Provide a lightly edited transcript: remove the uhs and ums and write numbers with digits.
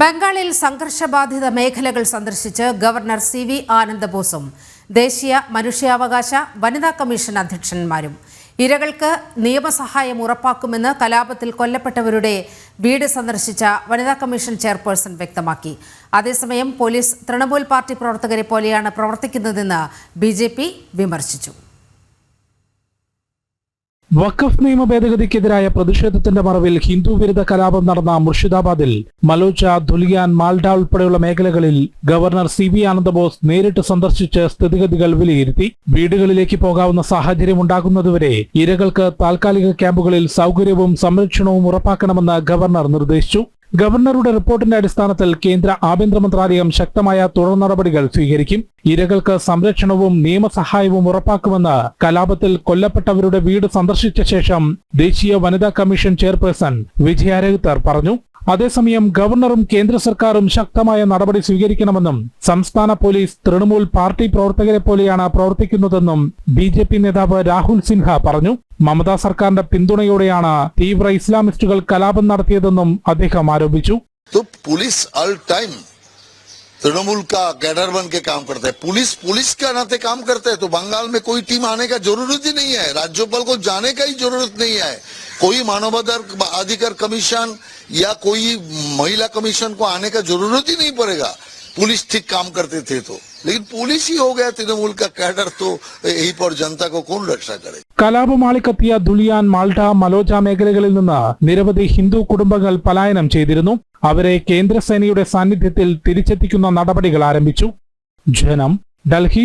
ബംഗാളിൽ സംഘർഷബാധിത മേഖലകൾ സന്ദർശിച്ച് ഗവർണർ സി വി ആനന്ദബോസും ദേശീയ മനുഷ്യാവകാശ വനിതാ കമ്മീഷൻ അധ്യക്ഷന്മാരും ഇരകൾക്ക് നിയമസഹായം ഉറപ്പാക്കുമെന്ന് കലാപത്തിൽ കൊല്ലപ്പെട്ടവരുടെ വീട് സന്ദർശിച്ച വനിതാ കമ്മീഷൻ ചെയർപേഴ്സൺ വ്യക്തമാക്കി. അതേസമയം പോലീസ് തൃണമൂൽ പാർട്ടി പ്രവർത്തകരെ പോലെയാണ് പ്രവർത്തിക്കുന്നതെന്ന് ബിജെപി വിമർശിച്ചു. വഖഫ് നിയമ ഭേദഗതിക്കെതിരായ പ്രതിഷേധത്തിന്റെ മറവിൽ ഹിന്ദു വിരുദ്ധ കലാപം നടന്ന മുർഷിദാബാദിൽ മലോച്ച, ധുലിയാൻ, മാൽഡ ഉൾപ്പെടെയുള്ള മേഖലകളിൽ ഗവർണർ സി വി ആനന്ദബോസ് നേരിട്ട് സന്ദർശിച്ച് സ്ഥിതിഗതികൾ വിലയിരുത്തി. വീടുകളിലേക്ക് പോകാവുന്ന സാഹചര്യം ഉണ്ടാകുന്നതുവരെ ഇരകൾക്ക് താൽക്കാലിക ക്യാമ്പുകളിൽ സൗകര്യവും സംരക്ഷണവും ഉറപ്പാക്കണമെന്ന് ഗവർണർ നിർദ്ദേശിച്ചു. ഗവർണറുടെ റിപ്പോർട്ടിന്റെ അടിസ്ഥാനത്തിൽ കേന്ദ്ര ആഭ്യന്തര മന്ത്രാലയം ശക്തമായ തുടർ നടപടികൾ സ്വീകരിക്കും. ഇരകൾക്ക് സംരക്ഷണവും നിയമസഹായവും ഉറപ്പാക്കുമെന്ന് കലാപത്തിൽ കൊല്ലപ്പെട്ടവരുടെ വീട് സന്ദർശിച്ച ശേഷം ദേശീയ വനിതാ കമ്മീഷൻ ചെയർപേഴ്സൺ വിജയ രഹ്തർ പറഞ്ഞു. അതേസമയം ഗവർണറും കേന്ദ്ര സർക്കാരും ശക്തമായ നടപടി സ്വീകരിക്കണമെന്നും സംസ്ഥാന പോലീസ് തൃണമൂൽ പാർട്ടി പ്രവർത്തകരെ പോലെയാണ് പ്രവർത്തിക്കുന്നതെന്നും ബിജെപി നേതാവ് രാഹുൽ സിൻഹ പറഞ്ഞു. മമതാ സർക്കാരിന്റെ പിന്തുണയോടെയാണ് തീവ്ര ഇസ്ലാമിസ്റ്റുകൾ കലാപം നടത്തിയതെന്നും അദ്ദേഹം ആരോപിച്ചു. तृणमूल का कैडर बन के काम करते हैं, पुलिस का नाते काम करते हैं, तो बंगाल में कोई टीम आने का जरूरत ही नहीं है, राज्यपाल को जाने का ही जरूरत नहीं है, कोई मानवाधिकार कमीशन या कोई महिला कमीशन को आने का जरूरत ही नहीं पड़ेगा. पुलिस ठीक काम करते थे तो, लेकिन पुलिस ही हो गया तृणमूल का कैडर, तो यही पर जनता को कौन रक्षा करे. കലാപമാളിക്കത്തിയ ധുലിയാൻ, മാൽഡ, മലോജ മേഖലകളിൽ നിന്ന് നിരവധി ഹിന്ദു കുടുംബങ്ങൾ പലായനം ചെയ്തിരുന്നു. അവരെ കേന്ദ്രസേനയുടെ സാന്നിധ്യത്തിൽ തിരിച്ചെത്തിക്കുന്ന നടപടികൾ ആരംഭിച്ചു. ജനം, ഡൽഹി.